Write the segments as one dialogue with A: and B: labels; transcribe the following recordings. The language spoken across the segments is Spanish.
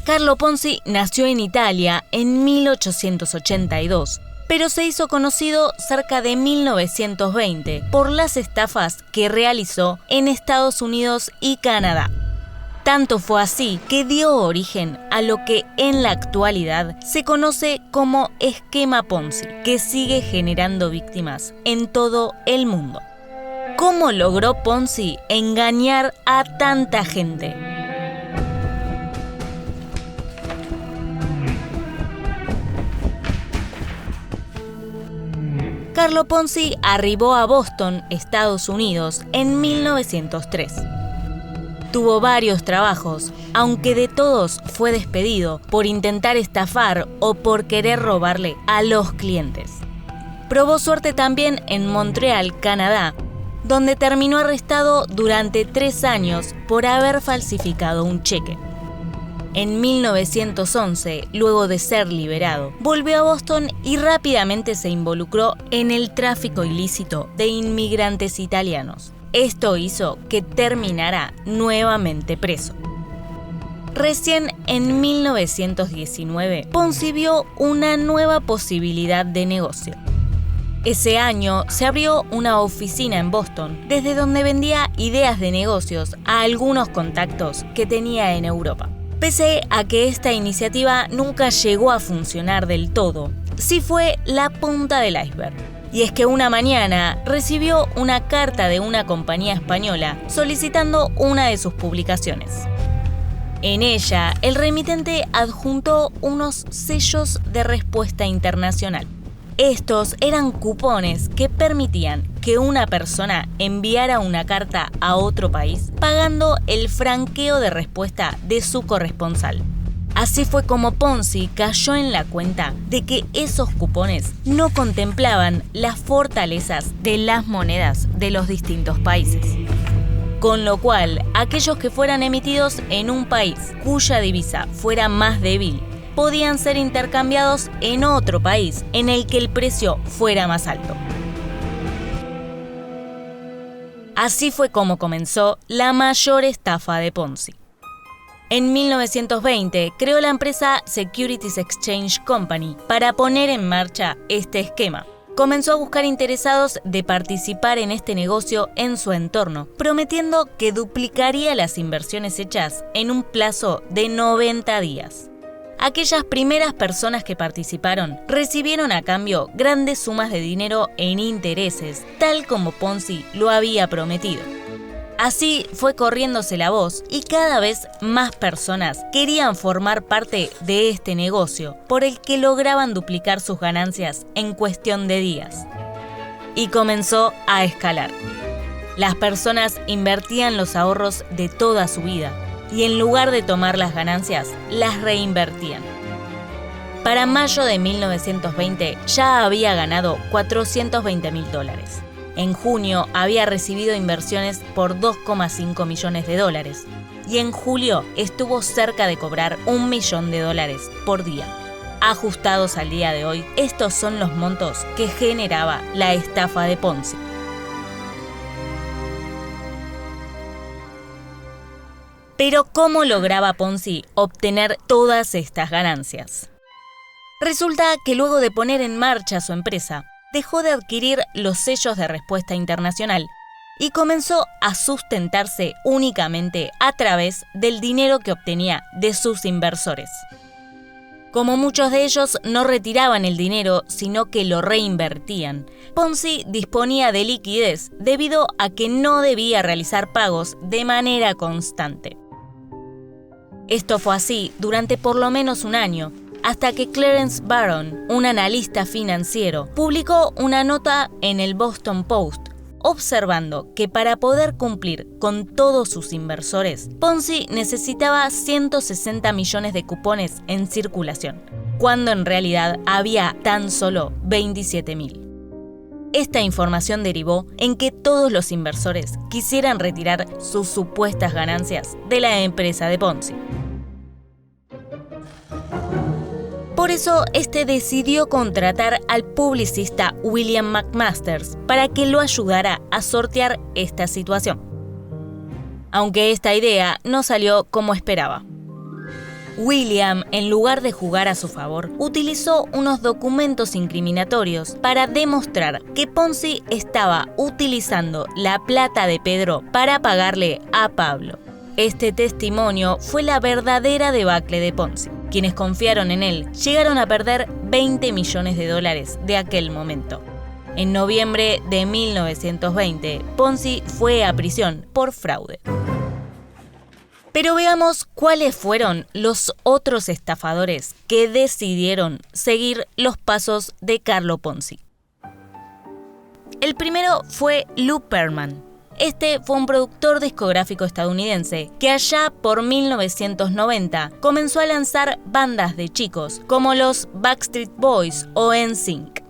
A: Carlo Ponzi nació en Italia en 1882, pero se hizo conocido cerca de 1920 por las estafas que realizó en Estados Unidos y Canadá. Tanto fue así que dio origen a lo que en la actualidad se conoce como esquema Ponzi, que sigue generando víctimas en todo el mundo. ¿Cómo logró Ponzi engañar a tanta gente? Carlo Ponzi arribó a Boston, Estados Unidos, en 1903. Tuvo varios trabajos, aunque de todos fue despedido por intentar estafar o por querer robarle a los clientes. Probó suerte también en Montreal, Canadá, donde terminó arrestado durante 3 años por haber falsificado un cheque. En 1911, luego de ser liberado, volvió a Boston y rápidamente se involucró en el tráfico ilícito de inmigrantes italianos. Esto hizo que terminara nuevamente preso. Recién en 1919, Ponzi vio una nueva posibilidad de negocio. Ese año se abrió una oficina en Boston, desde donde vendía ideas de negocios a algunos contactos que tenía en Europa. Pese a que esta iniciativa nunca llegó a funcionar del todo, sí fue la punta del iceberg. Y es que una mañana recibió una carta de una compañía española solicitando una de sus publicaciones. En ella, el remitente adjuntó unos sellos de respuesta internacional. Estos eran cupones que permitían que una persona enviara una carta a otro país pagando el franqueo de respuesta de su corresponsal. Así fue como Ponzi cayó en la cuenta de que esos cupones no contemplaban las fortalezas de las monedas de los distintos países. Con lo cual, aquellos que fueran emitidos en un país cuya divisa fuera más débil, podían ser intercambiados en otro país en el que el precio fuera más alto. Así fue como comenzó la mayor estafa de Ponzi. En 1920 creó la empresa Securities Exchange Company para poner en marcha este esquema. Comenzó a buscar interesados de participar en este negocio en su entorno, prometiendo que duplicaría las inversiones hechas en un plazo de 90 días. Aquellas primeras personas que participaron recibieron a cambio grandes sumas de dinero en intereses, tal como Ponzi lo había prometido. Así fue corriéndose la voz y cada vez más personas querían formar parte de este negocio, por el que lograban duplicar sus ganancias en cuestión de días. Y comenzó a escalar. Las personas invertían los ahorros de toda su vida y en lugar de tomar las ganancias, las reinvertían. Para mayo de 1920 ya había ganado $420.000. En junio había recibido inversiones por $2,5 millones y en julio estuvo cerca de cobrar $1 millón por día. Ajustados al día de hoy, estos son los montos que generaba la estafa de Ponzi. Pero ¿cómo lograba Ponzi obtener todas estas ganancias? Resulta que luego de poner en marcha su empresa, dejó de adquirir los sellos de respuesta internacional y comenzó a sustentarse únicamente a través del dinero que obtenía de sus inversores. Como muchos de ellos no retiraban el dinero, sino que lo reinvertían, Ponzi disponía de liquidez debido a que no debía realizar pagos de manera constante. Esto fue así durante por lo menos un año, hasta que Clarence Barron, un analista financiero, publicó una nota en el Boston Post observando que para poder cumplir con todos sus inversores, Ponzi necesitaba 160 millones de cupones en circulación, cuando en realidad había tan solo 27.000. Esta información derivó en que todos los inversores quisieran retirar sus supuestas ganancias de la empresa de Ponzi. Por eso, este decidió contratar al publicista William McMasters para que lo ayudara a sortear esta situación. Aunque esta idea no salió como esperaba. William, en lugar de jugar a su favor, utilizó unos documentos incriminatorios para demostrar que Ponzi estaba utilizando la plata de Pedro para pagarle a Pablo. Este testimonio fue la verdadera debacle de Ponzi. Quienes confiaron en él llegaron a perder $20 millones de aquel momento. En noviembre de 1920, Ponzi fue a prisión por fraude. Pero veamos cuáles fueron los otros estafadores que decidieron seguir los pasos de Carlo Ponzi. El primero fue Lou Pearlman. Este fue un productor discográfico estadounidense que allá por 1990 comenzó a lanzar bandas de chicos como los Backstreet Boys o NSYNC.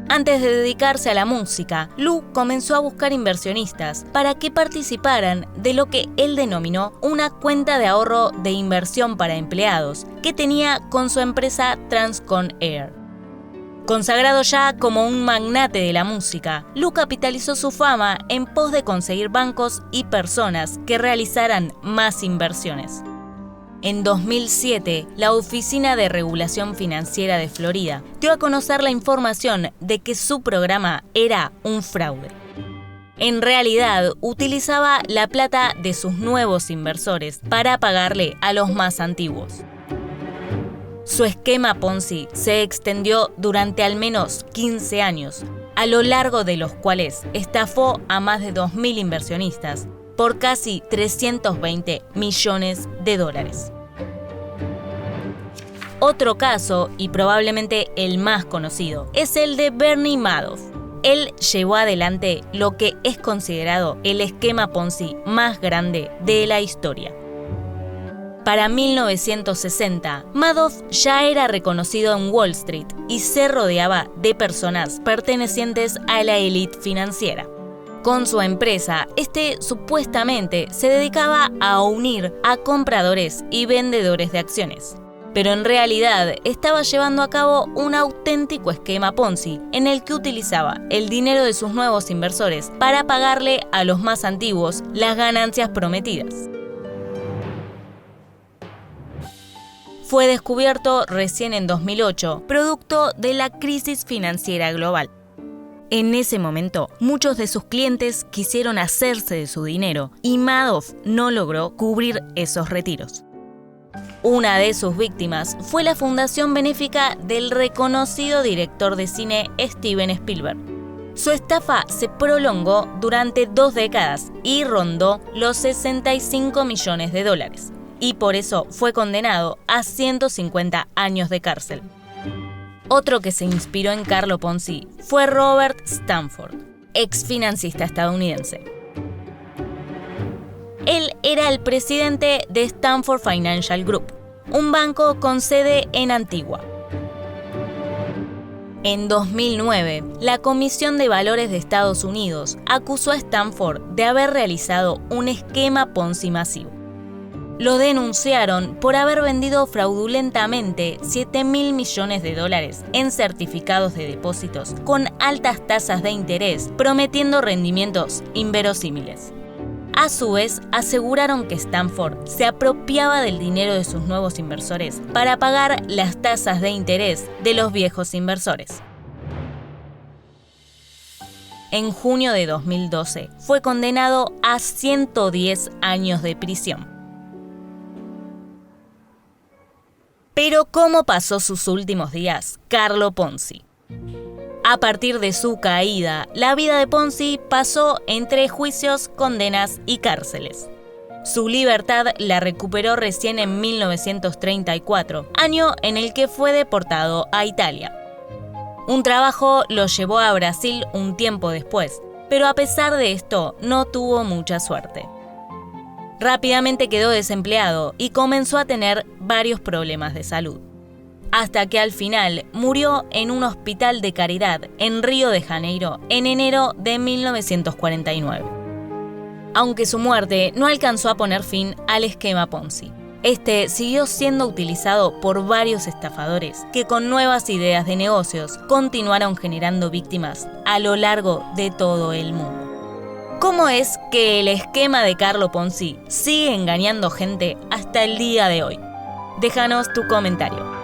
A: Antes de dedicarse a la música, Lou comenzó a buscar inversionistas para que participaran de lo que él denominó una cuenta de ahorro de inversión para empleados que tenía con su empresa Transcon Air. Consagrado ya como un magnate de la música, Lou capitalizó su fama en pos de conseguir bancos y personas que realizaran más inversiones. En 2007, la Oficina de Regulación Financiera de Florida dio a conocer la información de que su programa era un fraude. En realidad, utilizaba la plata de sus nuevos inversores para pagarle a los más antiguos. Su esquema Ponzi se extendió durante al menos 15 años, a lo largo de los cuales estafó a más de 2.000 inversionistas por casi $320 millones. Otro caso, y probablemente el más conocido, es el de Bernie Madoff. Él llevó adelante lo que es considerado el esquema Ponzi más grande de la historia. Para 1960, Madoff ya era reconocido en Wall Street y se rodeaba de personas pertenecientes a la élite financiera. Con su empresa, supuestamente se dedicaba a unir a compradores y vendedores de acciones. Pero en realidad estaba llevando a cabo un auténtico esquema Ponzi en el que utilizaba el dinero de sus nuevos inversores para pagarle a los más antiguos las ganancias prometidas. Fue descubierto recién en 2008, producto de la crisis financiera global. En ese momento, muchos de sus clientes quisieron hacerse de su dinero y Madoff no logró cubrir esos retiros. Una de sus víctimas fue la fundación benéfica del reconocido director de cine Steven Spielberg. Su estafa se prolongó durante 2 décadas y rondó los $65 millones, y por eso fue condenado a 150 años de cárcel. Otro que se inspiró en Carlo Ponzi fue Robert Stanford, ex financista estadounidense. Él era el presidente de Stanford Financial Group, un banco con sede en Antigua. En 2009, la Comisión de Valores de Estados Unidos acusó a Stanford de haber realizado un esquema Ponzi masivo. Lo denunciaron por haber vendido fraudulentamente $7.000 millones en certificados de depósitos con altas tasas de interés, prometiendo rendimientos inverosímiles. A su vez, aseguraron que Stanford se apropiaba del dinero de sus nuevos inversores para pagar las tasas de interés de los viejos inversores. En junio de 2012, fue condenado a 110 años de prisión. Pero ¿cómo pasó sus últimos días Carlo Ponzi? A partir de su caída, la vida de Ponzi pasó entre juicios, condenas y cárceles. Su libertad la recuperó recién en 1934, año en el que fue deportado a Italia. Un trabajo lo llevó a Brasil un tiempo después, pero a pesar de esto no tuvo mucha suerte. Rápidamente quedó desempleado y comenzó a tener varios problemas de salud, hasta que al final murió en un hospital de caridad en Río de Janeiro en enero de 1949. Aunque su muerte no alcanzó a poner fin al esquema Ponzi, siguió siendo utilizado por varios estafadores que con nuevas ideas de negocios continuaron generando víctimas a lo largo de todo el mundo. ¿Cómo es que el esquema de Carlo Ponzi sigue engañando gente hasta el día de hoy? Déjanos tu comentario.